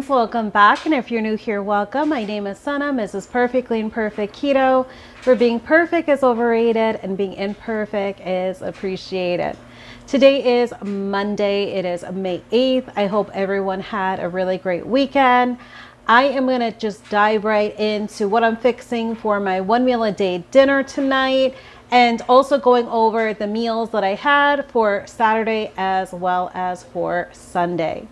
friends, welcome back, and if you're new here, welcome. My name is Sana, Mrs. Perfectly Imperfect Keto, where being perfect is overrated and being imperfect is appreciated. Today is Monday. It is May 8th. I hope everyone had a really great weekend. I am going to just dive right into what I'm fixing for my one meal a day dinner tonight, and also going over the meals that I had for Saturday as well as for Sunday.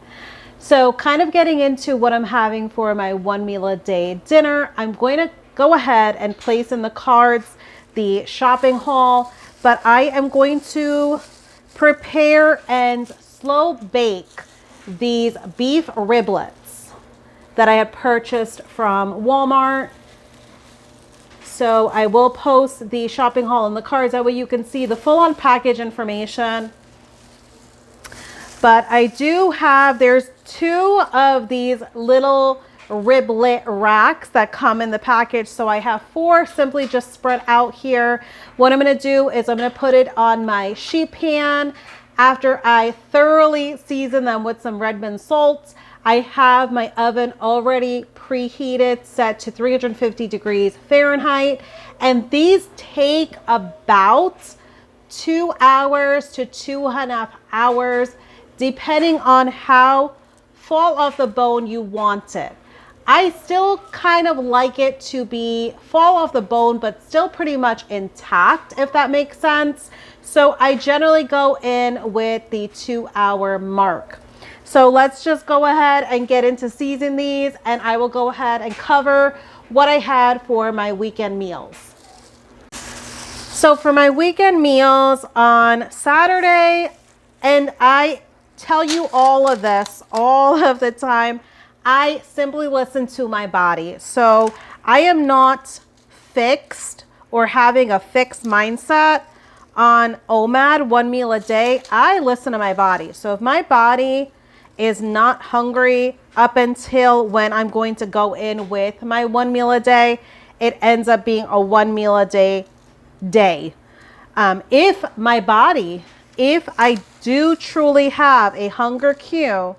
So kind of getting into what I'm having for my one meal a day dinner, I'm going to go ahead and place in the cards the shopping haul, but I am going to prepare and slow bake these beef riblets that I had purchased from Walmart. So I will post the shopping haul in the cards, that way you can see the full-on package information. But I do have, there's 2 of these little riblet racks that come in the package. So I have 4 simply just spread out here. What I'm going to do is I'm going to put it on my sheet pan. After I thoroughly season them with some red bean salt, I have my oven already preheated, set to 350 degrees Fahrenheit. And these take about 2 hours to 2.5 hours, depending on how fall off the bone you want it. I still kind of like it to be fall off the bone, but still pretty much intact, if that makes sense. So I generally go in with the 2-hour mark. So let's just go ahead and get into seasoning these, and I will go ahead and cover what I had for my weekend meals. So for my weekend meals on Saturday, and I tell you all of this all of the time, I simply listen to my body. So I am not fixed or having a fixed mindset on OMAD, one meal a day. I listen to my body. So if my body is not hungry up until when I'm going to go in with my one meal a day, it ends up being a one meal a day. If I do truly have a hunger cue,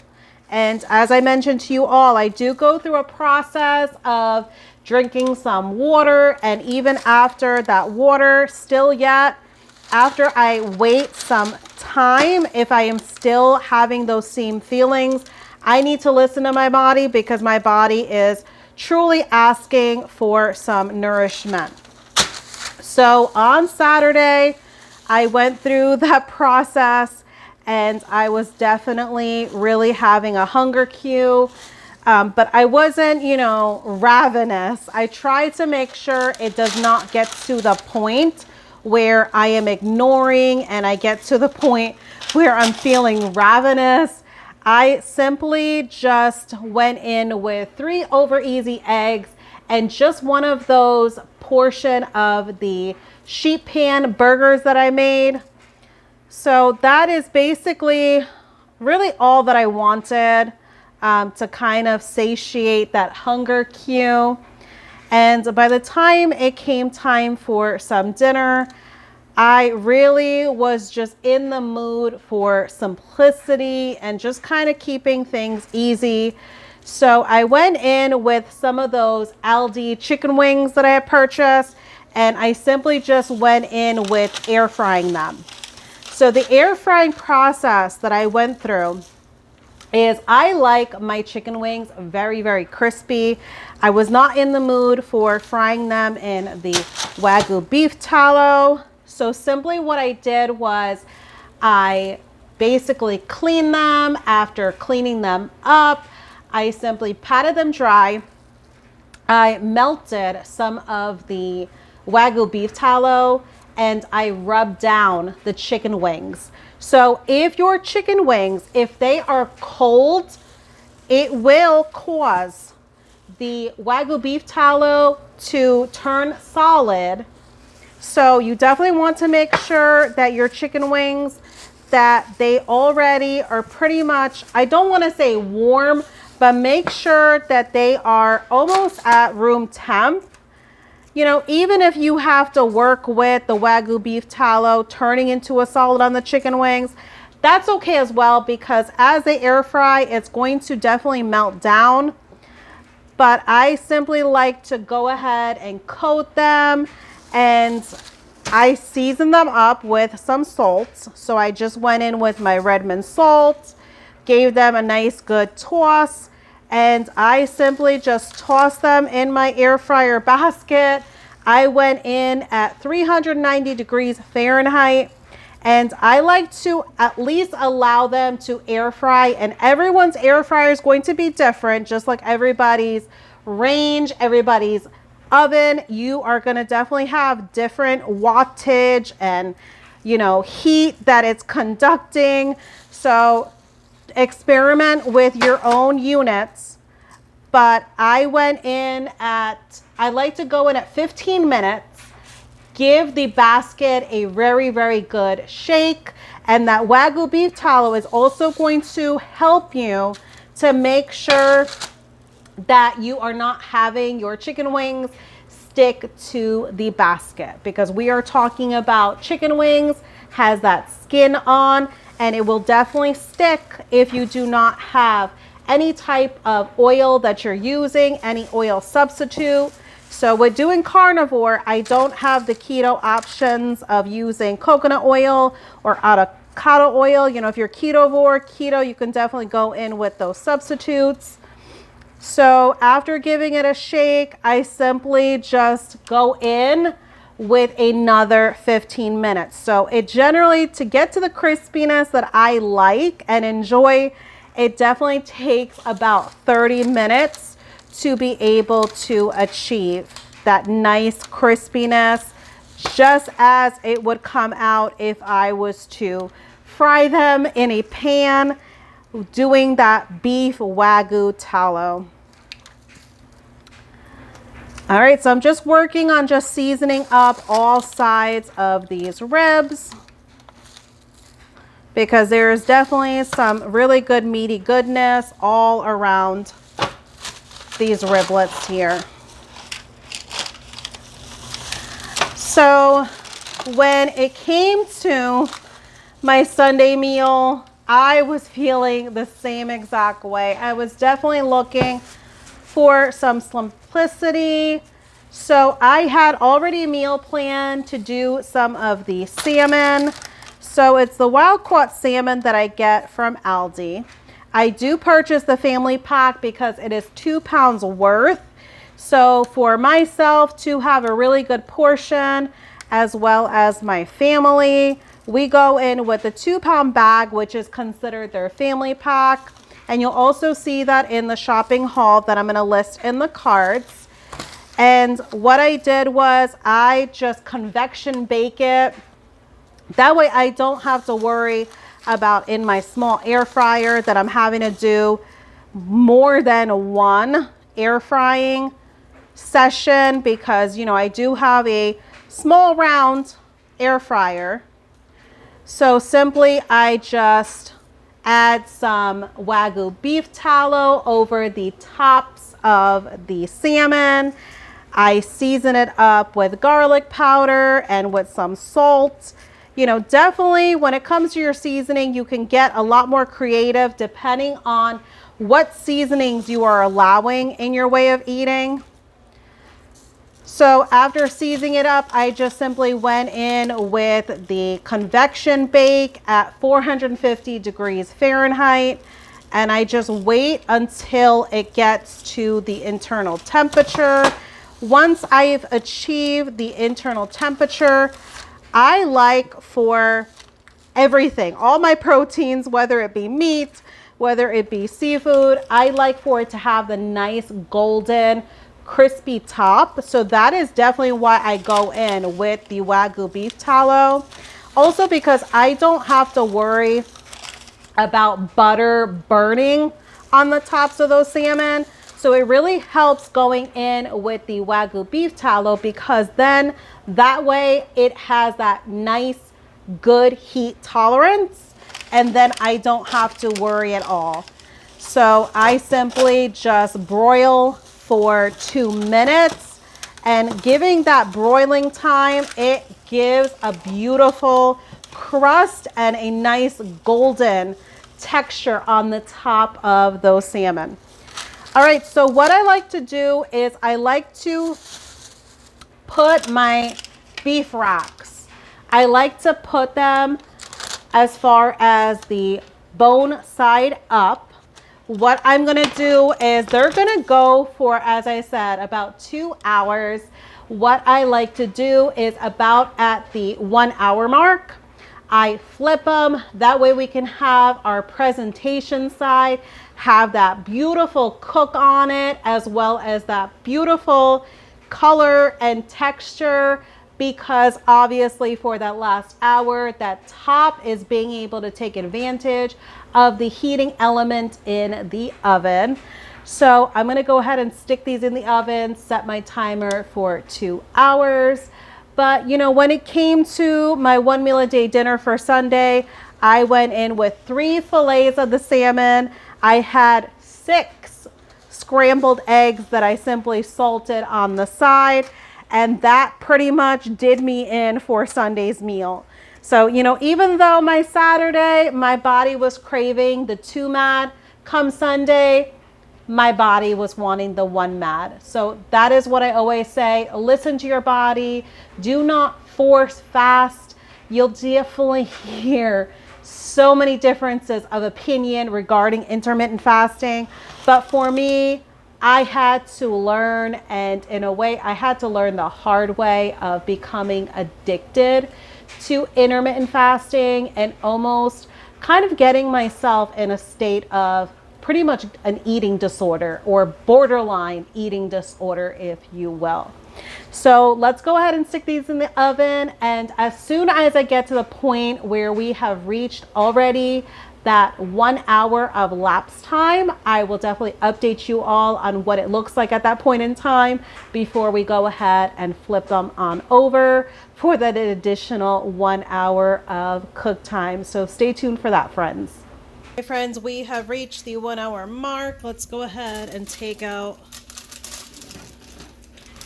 and as I mentioned to you all, I do go through a process of drinking some water, and even after that water, still yet, after I wait some time, if I am still having those same feelings, I need to listen to my body, because my body is truly asking for some nourishment. So on Saturday, I went through that process, and I was definitely really having a hunger cue, but I wasn't, ravenous. I try to make sure it does not get to the point where I am ignoring and I get to the point where I'm feeling ravenous. I simply just went in with 3 over easy eggs and just one of those portion of the sheet pan burgers that I made. So that is basically really all that I wanted to kind of satiate that hunger cue. And by the time it came time for some dinner, I really was just in the mood for simplicity and just kind of keeping things easy. So I went in with some of those Aldi chicken wings that I had purchased, and I simply just went in with air frying them. So the air frying process that I went through is I like my chicken wings very, very crispy. I was not in the mood for frying them in the Wagyu beef tallow. So simply what I did was I basically cleaned them. After cleaning them up, I simply patted them dry. I melted some of the Wagyu beef tallow and I rubbed down the chicken wings. So if your chicken wings, if they are cold, it will cause the Wagyu beef tallow to turn solid. So you definitely want to make sure that your chicken wings, that they already are pretty much, I don't want to say warm, but make sure that they are almost at room temp. Even if you have to work with the Wagyu beef tallow turning into a solid on the chicken wings, that's okay as well, because as they air fry, it's going to definitely melt down. But I simply like to go ahead and coat them, and I season them up with some salt. So I just went in with my Redmond salt, gave them a nice good toss, and I simply just tossed them in my air fryer basket. I went in at 390 degrees Fahrenheit, and I like to at least allow them to air fry, and everyone's air fryer is going to be different, just like everybody's range, everybody's oven. You are going to definitely have different wattage and, you know, heat that it's conducting. So experiment with your own units. But I went in at, I like to go in at 15 minutes, give the basket a very, very good shake. And that Wagyu beef tallow is also going to help you to make sure that you are not having your chicken wings stick to the basket, because we are talking about chicken wings, has that skin on, and it will definitely stick if you do not have any type of oil that you're using, any oil substitute. So with doing carnivore, I don't have the keto options of using coconut oil or avocado oil. You know, if you're keto, you can definitely go in with those substitutes. So after giving it a shake, I simply just go in with another 15 minutes. So it generally, to get to the crispiness that I like and enjoy, it definitely takes about 30 minutes to be able to achieve that nice crispiness, just as it would come out if I was to fry them in a pan doing that beef Wagyu tallow. All right, so I'm just working on just seasoning up all sides of these ribs, because there's definitely some really good meaty goodness all around these riblets here. So when it came to my Sunday meal, I was feeling the same exact way. I was definitely looking for some simplicity. So I had already a meal plan to do some of the salmon. So it's the wild caught salmon that I get from Aldi. I do purchase the family pack because it is 2 pounds worth. So for myself to have a really good portion, as well as my family, we go in with the 2 pound bag, which is considered their family pack. And you'll also see that in the shopping haul that I'm going to list in the cards. And what I did was I just convection bake it. That way I don't have to worry about in my small air fryer that I'm having to do more than one air frying session, because, you know, I do have a small round air fryer. So simply I just add some Wagyu beef tallow over the tops of the salmon. I season it up with garlic powder and with some salt. You know, definitely when it comes to your seasoning, you can get a lot more creative depending on what seasonings you are allowing in your way of eating. So after seasoning it up, I just simply went in with the convection bake at 450 degrees Fahrenheit, and I just wait until it gets to the internal temperature. Once I've achieved the internal temperature, I like for everything, all my proteins, whether it be meat, whether it be seafood, I like for it to have the nice golden crispy top. So that is definitely why I go in with the Wagyu beef tallow. Also because I don't have to worry about butter burning on the tops of those salmon. So it really helps going in with the Wagyu beef tallow, because then that way it has that nice good heat tolerance, and then I don't have to worry at all. So I simply just broil for 2 minutes, and giving that broiling time, it gives a beautiful crust and a nice golden texture on the top of those salmon. All right, so what I like to do is I like to put my beef racks. I like to put them as far as the bone side up. What I'm gonna do is they're gonna go for, as I said, about 2 hours. What I like to do is about at the 1 hour mark, I flip them. That way we can have our presentation side, have that beautiful cook on it, as well as that beautiful color and texture, because obviously for that last hour, that top is being able to take advantage of the heating element in the oven. So I'm gonna go ahead and stick these in the oven, set my timer for 2 hours. But you know, when it came to my 1 meal a day dinner for Sunday, I went in with 3 fillets of the salmon. I had 6 scrambled eggs that I simply salted on the side. And that pretty much did me in for Sunday's meal. So, you know, even though my Saturday, my body was craving the 2 MAD, come Sunday, my body was wanting the 1 MAD. So that is what I always say. Listen to your body. Do not force fast. You'll definitely hear so many differences of opinion regarding intermittent fasting. But for me, I had to learn, and in a way, I had to learn the hard way of becoming addicted to intermittent fasting and almost kind of getting myself in a state of pretty much an eating disorder, or borderline eating disorder, if you will. So let's go ahead and stick these in the oven. And as soon as I get to the point where we have reached already that 1 hour of lapse time, I will definitely update you all on what it looks like at that point in time before we go ahead and flip them on over for that additional 1 hour of cook time. So stay tuned for that, friends. Hey friends, we have reached the 1 hour mark. Let's go ahead and take out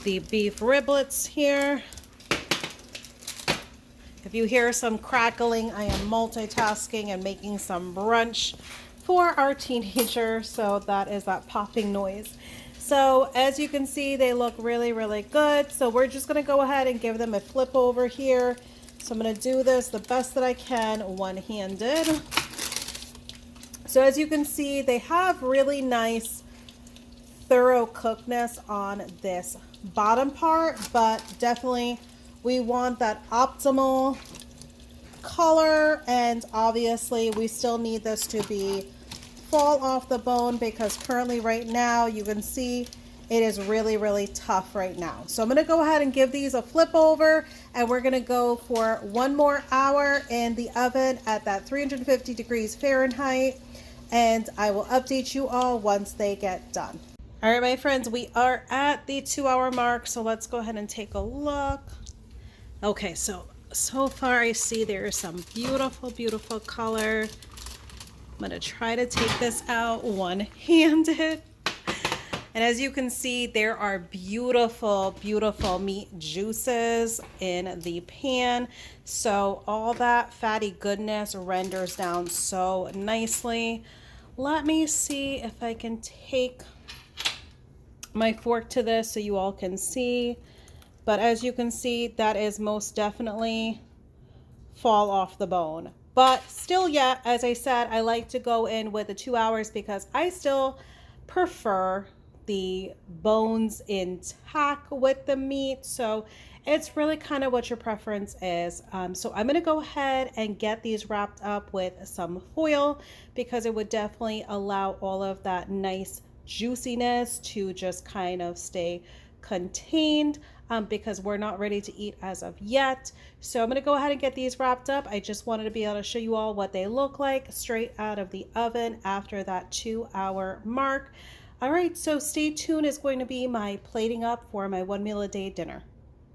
the beef riblets here. If you hear some crackling, I am multitasking and making some brunch for our teenager. So that is that popping noise. So as you can see, they look really, really good. So we're just gonna go ahead and give them a flip over here. So I'm gonna do this the best that I can one-handed. So as you can see, they have really nice, thorough cookedness on this bottom part, but definitely we want that optimal color, and obviously we still need this to be fall off the bone, because currently right now you can see it is really, really tough right now. So I'm going to go ahead and give these a flip over, and we're going to go for 1 more hour in the oven at that 350 degrees Fahrenheit, and I will update you all once they get done. All right, my friends, we are at the 2 hour mark, so let's go ahead and take a look. Okay, so far I see there is some beautiful, beautiful color. I'm gonna try to take this out one-handed. And as you can see, there are beautiful, beautiful meat juices in the pan. So all that fatty goodness renders down so nicely. Let me see if I can take my fork to this so you all can see. But as you can see, that is most definitely fall off the bone. But still, yeah, as I said, I like to go in with the 2 hours because I still prefer the bones intact with the meat. So it's really kind of what your preference is. So I'm going to go ahead and get these wrapped up with some foil, because it would definitely allow all of that nice juiciness to just kind of stay contained, because we're not ready to eat as of yet. So I'm going to go ahead and get these wrapped up. I just wanted to be able to show you all what they look like straight out of the oven after that 2 hour mark. All right, so stay tuned. Is going to be my plating up for my 1 meal a day dinner.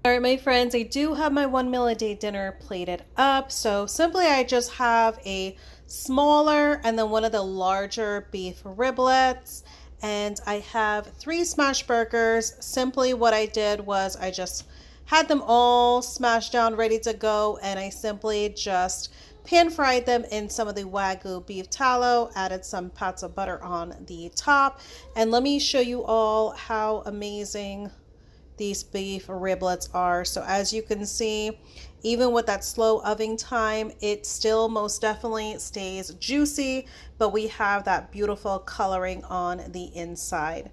All right, my friends, I do have my 1 meal a day dinner plated up. So simply I just have a smaller and then one of the larger beef riblets. And I have 3 smash burgers. Simply what I did was I just Had them all smashed down, ready to go, and I simply just pan fried them in some of the Wagyu beef tallow, added some pats of butter on the top, and let me show you all how amazing these beef riblets are. So as you can see, even with that slow oven time, it still most definitely stays juicy, but we have that beautiful coloring on the inside.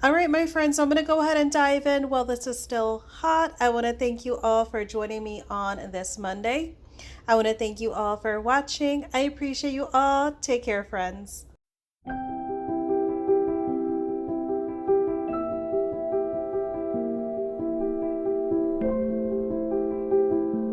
All right, my friends, so I'm going to go ahead and dive in while this is still hot. I want to thank you all for joining me on this Monday. I want to thank you all for watching. I appreciate you all. Take care, friends.